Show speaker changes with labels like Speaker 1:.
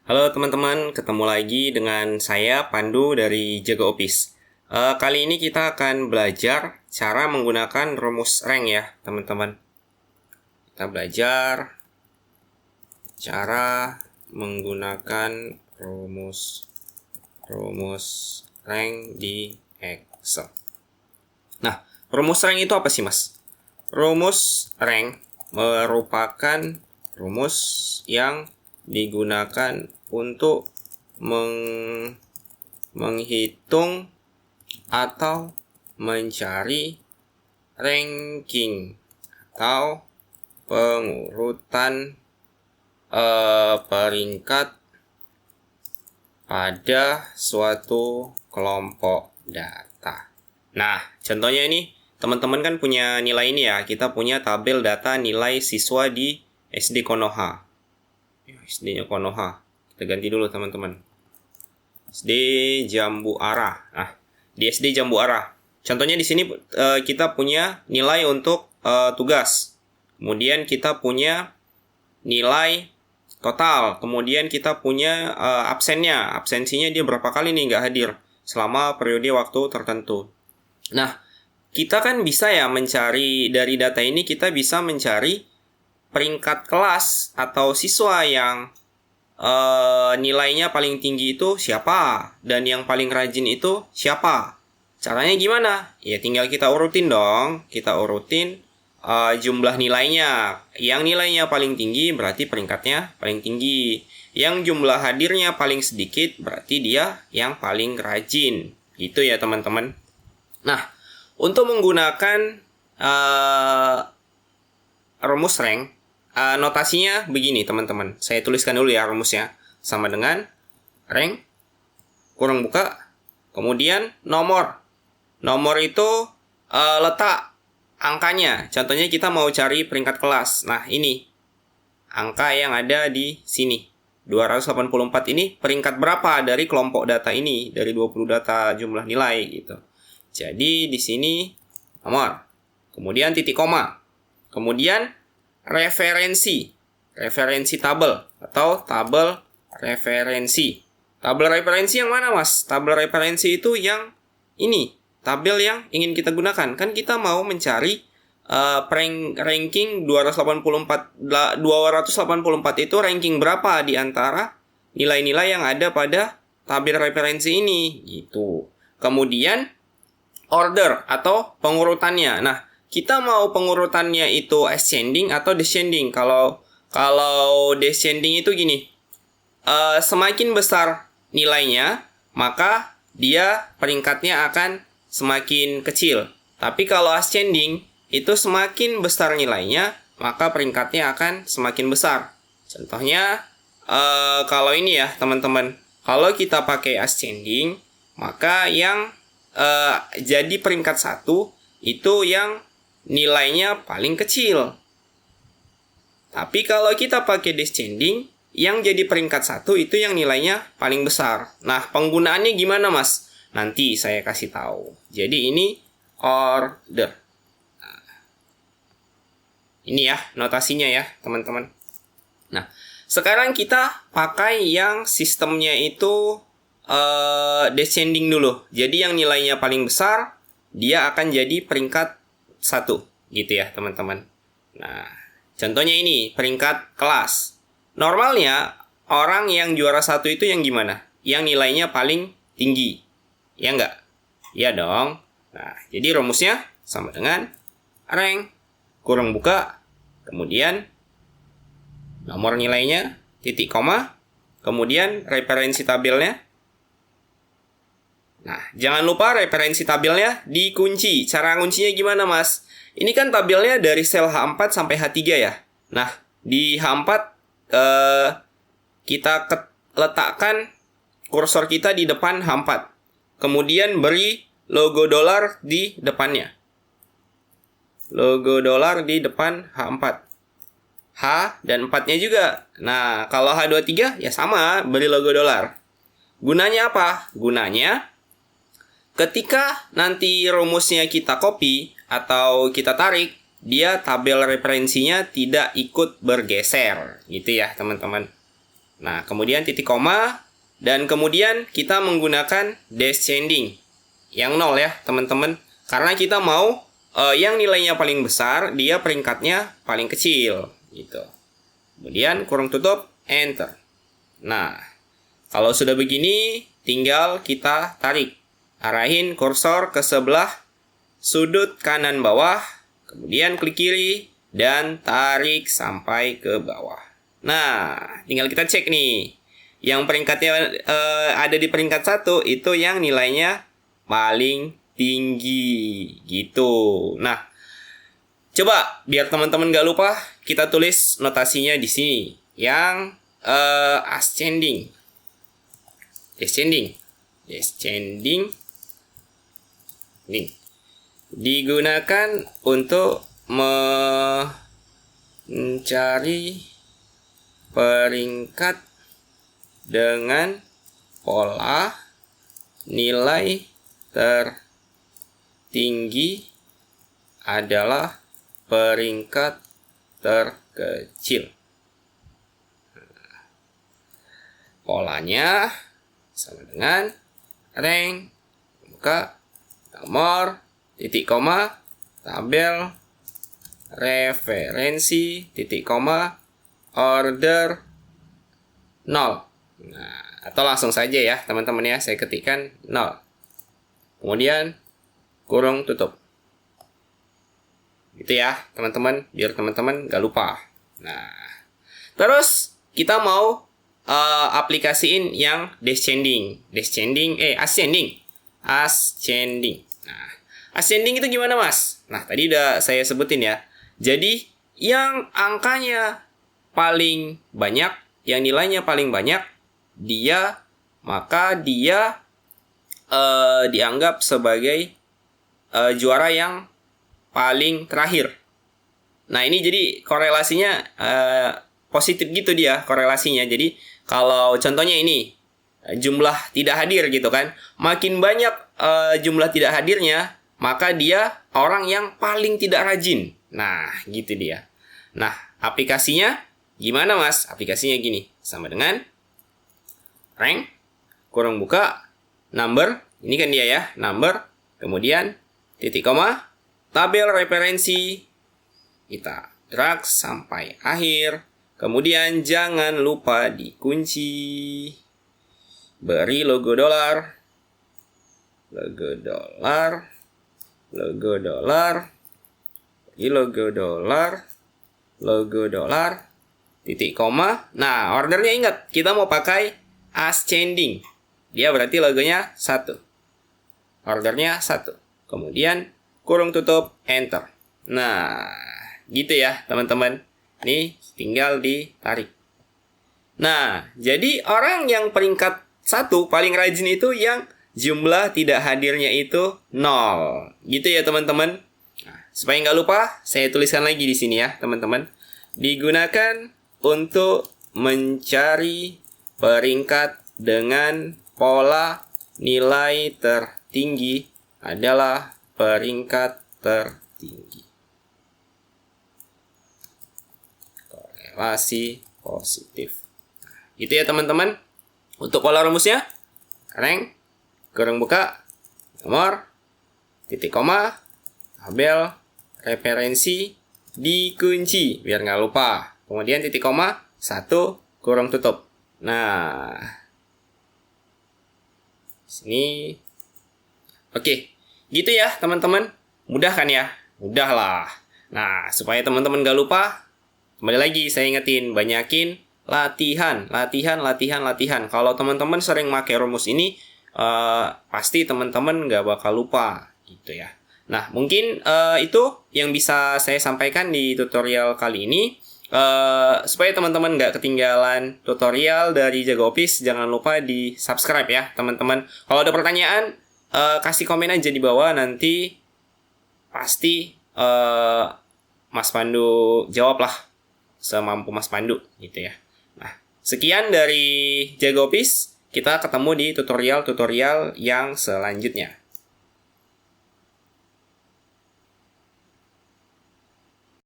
Speaker 1: Halo teman-teman, ketemu lagi dengan saya Pandu dari Jaga Office. Kali ini kita akan belajar cara menggunakan rumus rank ya teman-teman. Kita belajar cara menggunakan rumus rank di Excel. Nah, rumus rank itu apa sih mas? Rumus rank merupakan rumus yang digunakan untuk menghitung atau mencari ranking atau pengurutan peringkat pada suatu kelompok data. Nah, contohnya ini teman-teman kan punya nilai ini ya. Kita punya tabel data nilai siswa di SD Konoha. SD-nya Konoha. Kita ganti dulu teman-teman. SD Jambu Ara. Nah, di SD Jambu Ara. Contohnya di sini kita punya nilai untuk tugas. Kemudian kita punya nilai total. Kemudian kita punya absennya. Absensinya dia berapa kali nih nggak hadir selama periode waktu tertentu. Nah, kita kan bisa ya mencari dari data ini, kita bisa mencari peringkat kelas atau siswa yang nilainya paling tinggi itu siapa, dan yang paling rajin itu siapa. Caranya gimana? Ya tinggal kita urutin dong. Kita urutin jumlah nilainya. Yang nilainya paling tinggi berarti peringkatnya paling tinggi. Yang jumlah hadirnya paling sedikit berarti dia yang paling rajin. Gitu ya teman-teman. Nah, untuk menggunakan rumus rank, notasinya begini teman-teman. Saya tuliskan dulu ya rumusnya. Sama dengan rank kurang buka, kemudian nomor. Nomor itu letak angkanya. Contohnya kita mau cari peringkat kelas. Nah, ini angka yang ada di sini. 284 ini peringkat berapa dari kelompok data ini, dari 20 data jumlah nilai gitu. Jadi di sini nomor. Kemudian titik koma. Kemudian referensi tabel atau tabel referensi. Tabel referensi yang mana mas? Tabel referensi itu yang ini, tabel yang ingin kita gunakan. Kan kita mau mencari ranking 284 itu ranking berapa di antara nilai-nilai yang ada pada tabel referensi ini gitu. Kemudian order atau pengurutannya. Nah, kita mau pengurutannya itu ascending atau descending. Kalau descending itu gini, semakin besar nilainya, maka dia peringkatnya akan semakin kecil. Tapi kalau ascending, itu semakin besar nilainya, maka peringkatnya akan semakin besar. Contohnya, kalau ini ya teman-teman, kalau kita pakai ascending, maka yang jadi peringkat 1 itu yang nilainya paling kecil. Tapi kalau kita pakai descending, yang jadi peringkat 1 itu yang nilainya paling besar. Nah, penggunaannya gimana mas? Nanti saya kasih tahu. Jadi ini order. Nah, ini ya notasinya ya teman-teman. Nah, sekarang kita pakai yang sistemnya itu descending dulu. Jadi yang nilainya paling besar, dia akan jadi peringkat 1. Gitu ya teman-teman. Nah, contohnya ini peringkat kelas. Normalnya orang yang juara 1 itu yang gimana? Yang nilainya paling tinggi. Ya enggak? Ya dong. Nah, jadi rumusnya sama dengan rank kurang buka, kemudian nomor nilainya, titik koma, kemudian referensi tabelnya. Nah, jangan lupa referensi tabelnya dikunci. Cara kuncinya gimana mas? Ini kan tabelnya dari sel H4 sampai H3 ya. Nah, di H4 kita letakkan kursor kita di depan H4. Kemudian beri logo dolar di depannya. Logo dolar di depan H4. H dan 4-nya juga. Nah, kalau H23 ya sama, beri logo dolar. Gunanya apa? Gunanya ketika nanti rumusnya kita copy atau kita tarik, dia tabel referensinya tidak ikut bergeser, gitu ya teman-teman. Nah, kemudian titik koma, dan kemudian kita menggunakan descending yang 0 ya, teman-teman. Karena kita mau yang nilainya paling besar, dia peringkatnya paling kecil, gitu. Kemudian kurung tutup, enter. Nah, kalau sudah begini, tinggal kita tarik. Arahin kursor ke sebelah sudut kanan bawah, kemudian klik kiri, dan tarik sampai ke bawah. Nah, tinggal kita cek nih. Yang peringkatnya ada di peringkat 1 itu yang nilainya paling tinggi gitu. Nah, coba biar teman-teman gak lupa, kita tulis notasinya di sini. Yang ascending. Descending. Nih. Digunakan untuk mencari peringkat dengan pola nilai tertinggi adalah peringkat terkecil. Polanya sama dengan rank, buka, nomor, titik koma, tabel, referensi, titik koma, order 0. Nah, atau langsung saja ya teman-teman ya, saya ketikkan 0. Kemudian kurung tutup. Gitu ya teman-teman, biar teman-teman gak lupa. Nah, terus kita mau aplikasiin yang ascending. Nah, ascending itu gimana mas? Nah, tadi udah saya sebutin ya. Jadi yang angkanya paling banyak, yang nilainya paling banyak, maka dia dianggap sebagai juara yang paling terakhir. Nah, ini jadi korelasinya positif gitu dia korelasinya. Jadi kalau contohnya ini jumlah tidak hadir gitu kan, makin banyak jumlah tidak hadirnya, maka dia orang yang paling tidak rajin. Nah, gitu dia. Nah, aplikasinya gimana mas? Aplikasinya gini, sama dengan rank, kurung buka, number, ini kan dia ya, number, kemudian titik koma, tabel referensi, kita drag sampai akhir, kemudian jangan lupa dikunci, beri logo dolar, beri logo dolar, titik koma. Nah, ordernya ingat, kita mau pakai ascending. Dia berarti logonya 1. Ordernya 1. Kemudian kurung tutup, enter. Nah, gitu ya teman-teman. Ini tinggal ditarik. Nah, jadi orang yang peringkat 1 paling rajin itu yang jumlah tidak hadirnya itu 0. Gitu ya teman-teman. Nah, supaya nggak lupa, saya tuliskan lagi di sini ya teman-teman. Digunakan untuk mencari peringkat dengan pola nilai tertinggi adalah peringkat tertinggi. Korelasi positif. Itu ya teman-teman. Untuk pola rumusnya, rank, kurung buka, nomor, titik koma, tabel, referensi, dikunci biar nggak lupa. Kemudian titik koma, 1, kurung tutup. Nah, sini. Oke, gitu ya teman-teman. Mudah kan ya? Mudah lah. Nah, supaya teman-teman nggak lupa, kembali lagi saya ingetin, banyakin latihan. Kalau teman-teman sering pakai rumus ini, pasti teman-teman nggak bakal lupa gitu ya. Nah, mungkin itu yang bisa saya sampaikan di tutorial kali ini. Supaya teman-teman nggak ketinggalan tutorial dari Jago Office, jangan lupa di subscribe ya teman-teman. Kalau ada pertanyaan, kasih komen aja di bawah, nanti pasti Mas Pandu jawab lah semampu Mas Pandu gitu ya. Nah, sekian dari Jago Office, kita ketemu di tutorial-tutorial yang selanjutnya.